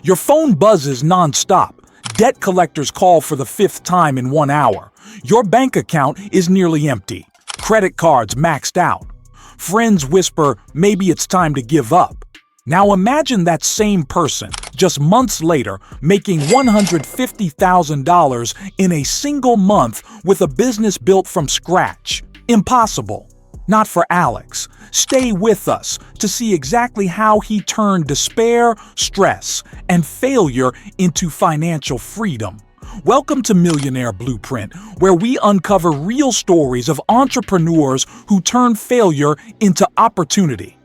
Your phone buzzes nonstop. Debt collectors call for the fifth time in 1 hour. Your bank account is nearly empty. Credit cards maxed out. Friends whisper, maybe it's time to give up. Now imagine that same person, just months later, making $150,000 in a single month with a business built from scratch. Impossible. Not for Alex. Stay with us to see exactly how he turned despair, stress, and failure into financial freedom. Welcome to Millionaire Blueprint, where we uncover real stories of entrepreneurs who turn failure into opportunity.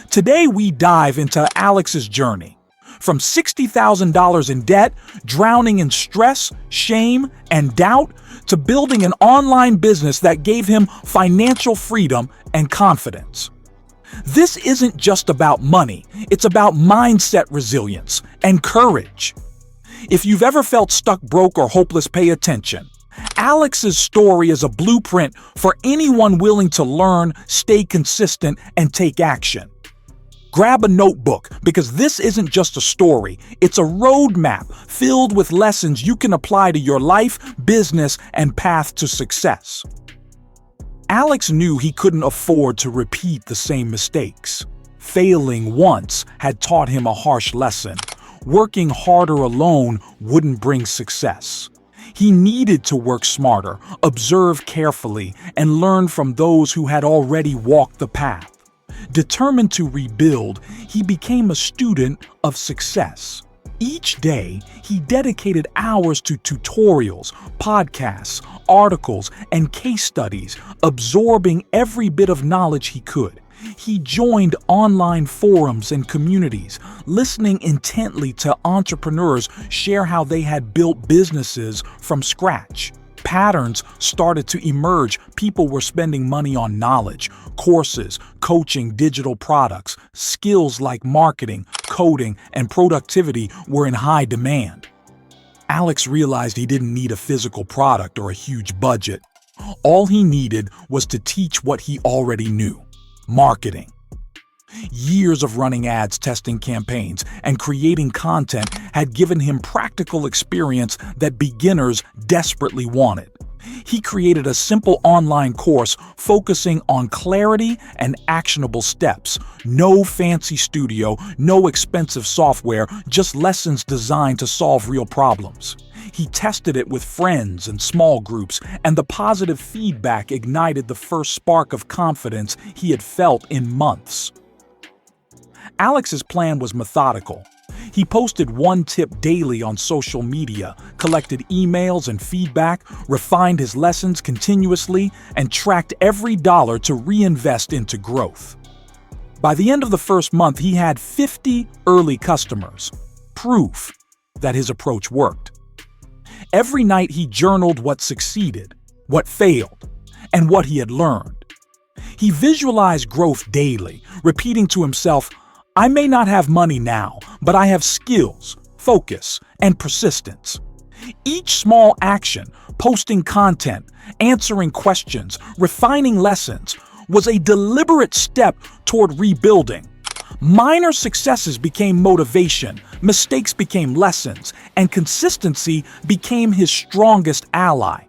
Today we dive into Alex's journey. From $60,000 in debt, drowning in stress, shame, and doubt, to building an online business that gave him financial freedom and confidence. This isn't just about money, it's about mindset resilience and courage. If you've ever felt stuck, broke, or hopeless, pay attention. Alex's story is a blueprint for anyone willing to learn, stay consistent, and take action. Grab a notebook, because this isn't just a story, it's a roadmap filled with lessons you can apply to your life, business, and path to success. Alex knew he couldn't afford to repeat the same mistakes. Failing once had taught him a harsh lesson. Working harder alone wouldn't bring success. He needed to work smarter, observe carefully, and learn from those who had already walked the path. Determined to rebuild, he became a student of success. Each day, he dedicated hours to tutorials, podcasts, articles, and case studies, absorbing every bit of knowledge he could. He joined online forums and communities, listening intently to entrepreneurs share how they had built businesses from scratch. Patterns started to emerge. People were spending money on knowledge, courses, coaching, digital products. Skills like marketing, coding, and productivity were in high demand. Alex realized he didn't need a physical product or a huge budget. All he needed was to teach what he already knew: marketing. Years of running ads, testing campaigns, and creating content had given him practical experience that beginners desperately wanted. He created a simple online course focusing on clarity and actionable steps. No fancy studio, no expensive software, just lessons designed to solve real problems. He tested it with friends and small groups, and the positive feedback ignited the first spark of confidence he had felt in months. Alex's plan was methodical. He posted one tip daily on social media, collected emails and feedback, refined his lessons continuously, and tracked every dollar to reinvest into growth. By the end of the first month, he had 50 early customers, proof that his approach worked. Every night he journaled what succeeded, what failed, and what he had learned. He visualized growth daily, repeating to himself, "I may not have money now, but I have skills, focus, and persistence." Each small action, posting content, answering questions, refining lessons, was a deliberate step toward rebuilding. Minor successes became motivation, mistakes became lessons, and consistency became his strongest ally.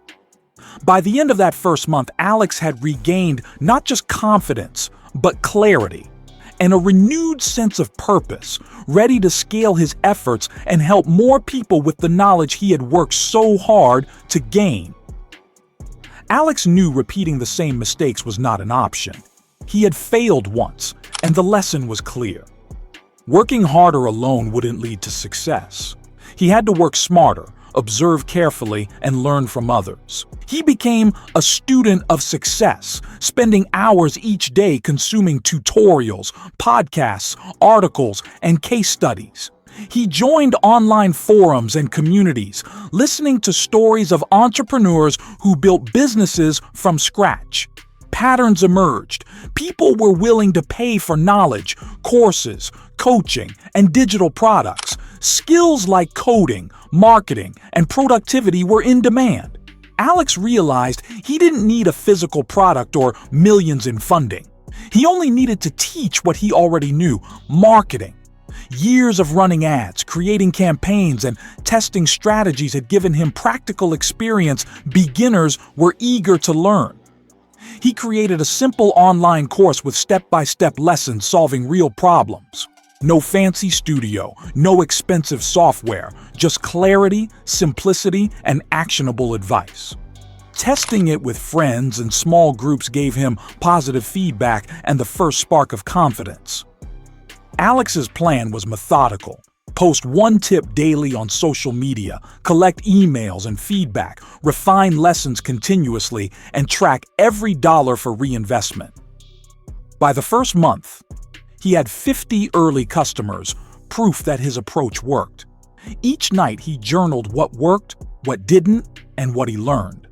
By the end of that first month, Alex had regained not just confidence, but clarity and a renewed sense of purpose, ready to scale his efforts and help more people with the knowledge he had worked so hard to gain. Alex knew repeating the same mistakes was not an option. He had failed once, and the lesson was clear. Working harder alone wouldn't lead to success. He had to work smarter, observe carefully, and learn from others. He became a student of success, spending hours each day consuming tutorials, podcasts, articles, and case studies. He joined online forums and communities, listening to stories of entrepreneurs who built businesses from scratch. Patterns emerged. People were willing to pay for knowledge, courses, coaching, and digital products. Skills like coding, marketing, and productivity were in demand. Alex realized he didn't need a physical product or millions in funding. He only needed to teach what he already knew: marketing. Years of running ads, creating campaigns, and testing strategies had given him practical experience beginners were eager to learn. He created a simple online course with step-by-step lessons solving real problems. No fancy studio, no expensive software, just clarity, simplicity, and actionable advice. Testing it with friends and small groups gave him positive feedback and the first spark of confidence. Alex's plan was methodical. Post one tip daily on social media, collect emails and feedback, refine lessons continuously, and track every dollar for reinvestment. By the first month, he had 50 early customers, proof that his approach worked. Each night he journaled what worked, what didn't, and what he learned.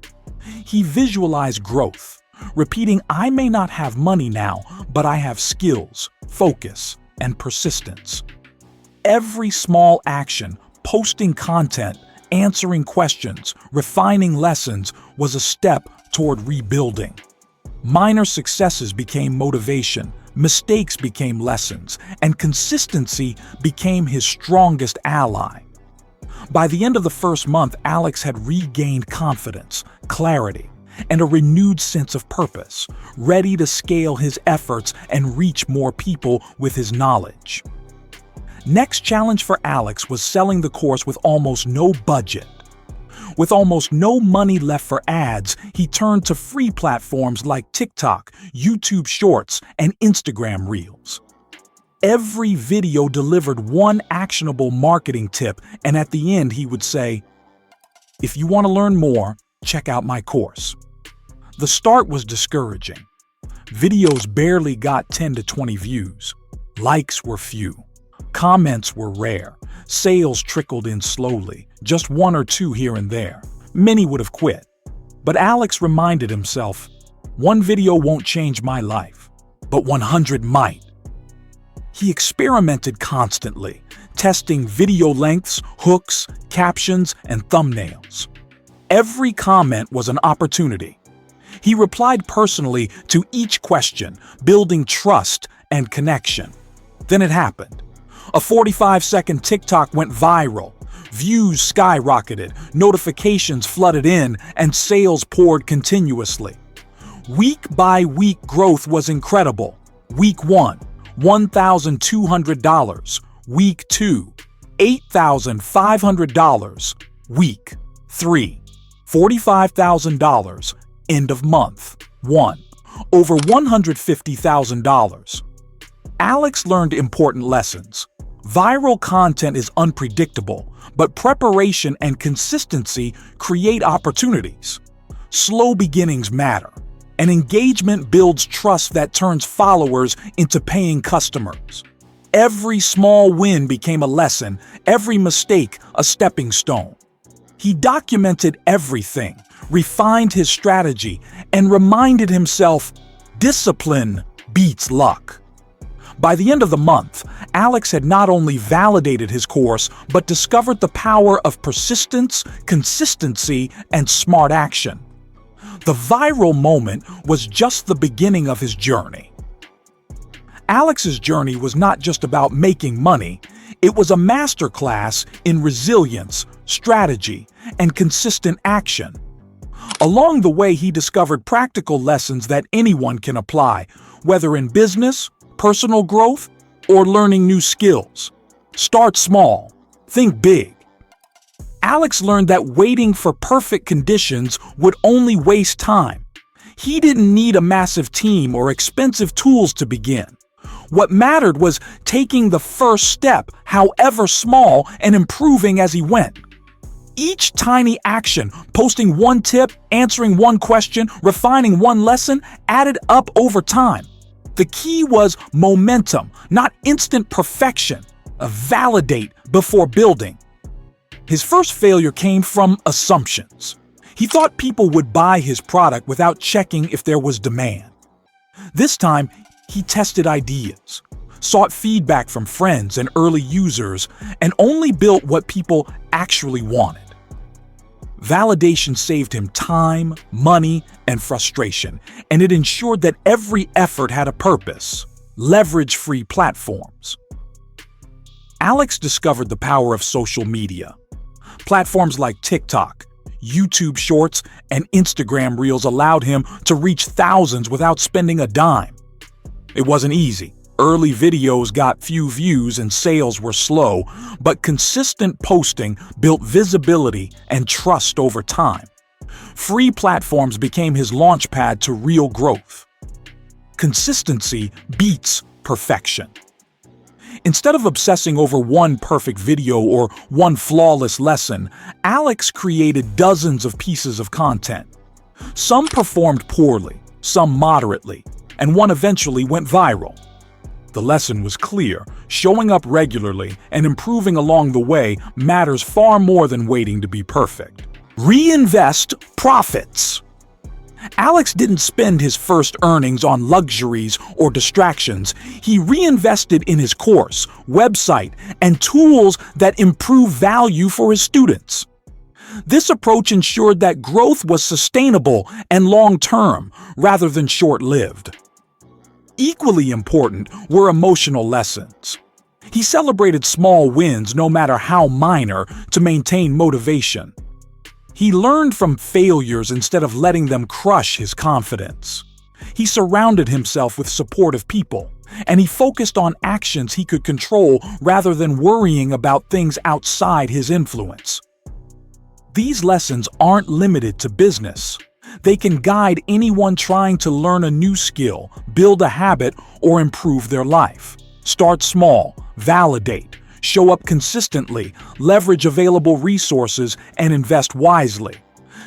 He visualized growth, repeating, "I may not have money now, but I have skills, focus, and persistence." Every small action, posting content, answering questions, refining lessons, was a step toward rebuilding. Minor successes became motivation, mistakes became lessons, and consistency became his strongest ally. By the end of the first month, Alex had regained confidence, clarity, and a renewed sense of purpose, ready to scale his efforts and reach more people with his knowledge. Next challenge for Alex was selling the course with almost no budget. With almost no money left for ads, he turned to free platforms like TikTok, YouTube Shorts, and Instagram Reels. Every video delivered one actionable marketing tip, and at the end he would say, "If you want to learn more, check out my course." The start was discouraging. Videos barely got 10 to 20 views. Likes were few. Comments were rare. Sales trickled in slowly, just one or two here and there. Many would have quit. But Alex reminded himself, "One video won't change my life, but 100 might." He experimented constantly, testing video lengths, hooks, captions, and thumbnails. Every comment was an opportunity. He replied personally to each question, building trust and connection. Then it happened. A 45-second TikTok went viral. Views skyrocketed, notifications flooded in, and sales poured continuously. Week by week growth was incredible. Week 1, $1,200. Week 2, $8,500. Week 3, $45,000. End of month 1, over $150,000. Alex learned important lessons. Viral content is unpredictable, but preparation and consistency create opportunities. Slow beginnings matter, and engagement builds trust that turns followers into paying customers. Every small win became a lesson, every mistake a stepping stone. He documented everything, refined his strategy, and reminded himself, discipline beats luck. By the end of the month, Alex had not only validated his course, but discovered the power of persistence, consistency, and smart action. The viral moment was just the beginning of his journey. Alex's journey was not just about making money, it was a masterclass in resilience, strategy, and consistent action. Along the way, he discovered practical lessons that anyone can apply, whether in business, personal growth, or learning new skills. Start small, think big. Alex learned that waiting for perfect conditions would only waste time. He didn't need a massive team or expensive tools to begin. What mattered was taking the first step, however small, and improving as he went. Each tiny action, posting one tip, answering one question, refining one lesson, added up over time. The key was momentum, not instant perfection. Validate before building. His first failure came from assumptions. He thought people would buy his product without checking if there was demand. This time, he tested ideas, sought feedback from friends and early users, and only built what people actually wanted. Validation saved him time, money, and frustration, and it ensured that every effort had a purpose. Leverage free platforms. Alex discovered the power of social media. Platforms like TikTok, YouTube Shorts, and Instagram Reels allowed him to reach thousands without spending a dime. It wasn't easy. Early videos got few views and sales were slow, but consistent posting built visibility and trust over time. Free platforms became his launchpad to real growth. Consistency beats perfection. Instead of obsessing over one perfect video or one flawless lesson, Alex created dozens of pieces of content. Some performed poorly, some moderately, and one eventually went viral. The lesson was clear: showing up regularly and improving along the way matters far more than waiting to be perfect. Reinvest profits. Alex didn't spend his first earnings on luxuries or distractions. He reinvested in his course, website, and tools that improve value for his students. This approach ensured that growth was sustainable and long-term, rather than short-lived. Equally important were emotional lessons. He celebrated small wins, no matter how minor, to maintain motivation. He learned from failures instead of letting them crush his confidence. He surrounded himself with supportive people, and he focused on actions he could control rather than worrying about things outside his influence. These lessons aren't limited to business. They can guide anyone trying to learn a new skill, build a habit, or improve their life. Start small, validate, show up consistently, leverage available resources, and invest wisely.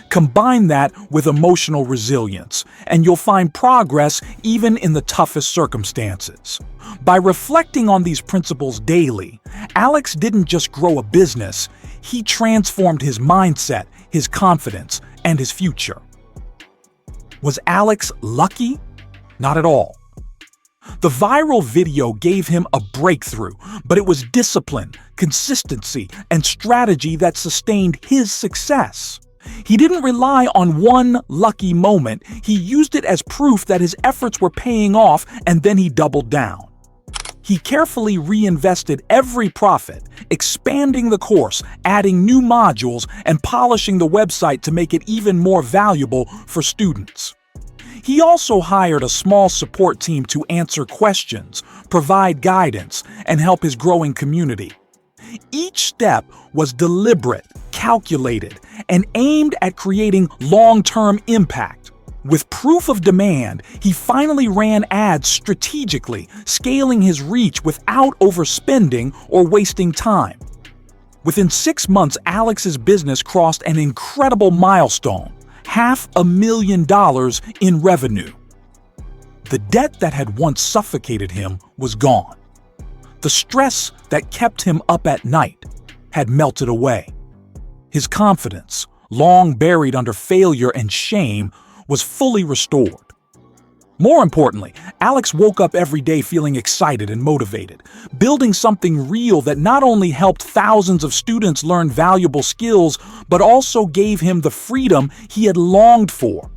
Combine that with emotional resilience, and you'll find progress even in the toughest circumstances. By reflecting on these principles daily, Alex didn't just grow a business, he transformed his mindset, his confidence, and his future. Was Alex lucky? Not at all. The viral video gave him a breakthrough, but it was discipline, consistency, and strategy that sustained his success. He didn't rely on one lucky moment. He used it as proof that his efforts were paying off, and then he doubled down. He carefully reinvested every profit, expanding the course, adding new modules, and polishing the website to make it even more valuable for students. He also hired a small support team to answer questions, provide guidance, and help his growing community. Each step was deliberate, calculated, and aimed at creating long-term impact. With proof of demand, he finally ran ads strategically, scaling his reach without overspending or wasting time. Within 6 months, Alex's business crossed an incredible milestone: $500,000 in revenue. The debt that had once suffocated him was gone. The stress that kept him up at night had melted away. His confidence, long buried under failure and shame, was fully restored. More importantly, Alex woke up every day feeling excited and motivated, building something real that not only helped thousands of students learn valuable skills, but also gave him the freedom he had longed for.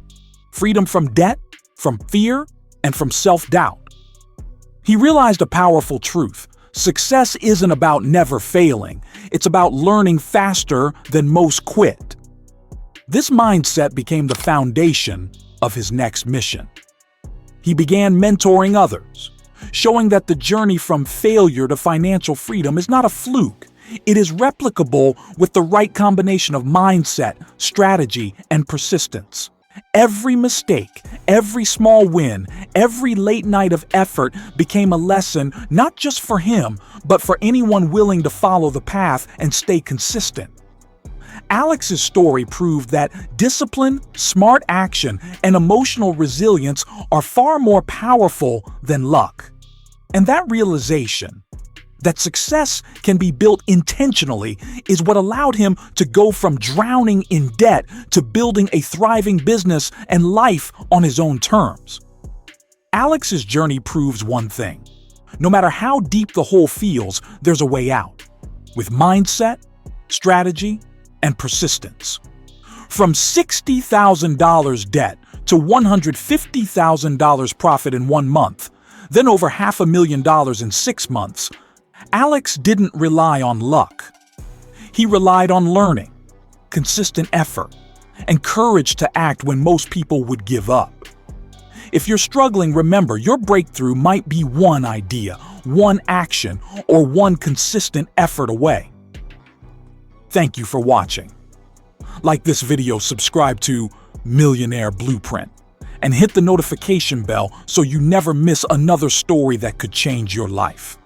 Freedom from debt, from fear, and from self-doubt. He realized a powerful truth: success isn't about never failing, it's about learning faster than most quit. This mindset became the foundation of his next mission. He began mentoring others, showing that the journey from failure to financial freedom is not a fluke. It is replicable with the right combination of mindset, strategy, and persistence. Every mistake, every small win, every late night of effort became a lesson not just for him, but for anyone willing to follow the path and stay consistent. Alex's story proved that discipline, smart action, and emotional resilience are far more powerful than luck. And that realization, that success can be built intentionally, is what allowed him to go from drowning in debt to building a thriving business and life on his own terms. Alex's journey proves one thing: no matter how deep the hole feels, there's a way out. With mindset, strategy, and persistence. From $60,000 debt to $150,000 profit in 1 month, then over $500,000 in 6 months, Alex didn't rely on luck. He relied on learning, consistent effort, and courage to act when most people would give up. If you're struggling, remember, your breakthrough might be one idea, one action, or one consistent effort away. Thank you for watching. Like this video, subscribe to Millionaire Blueprint, and hit the notification bell so you never miss another story that could change your life.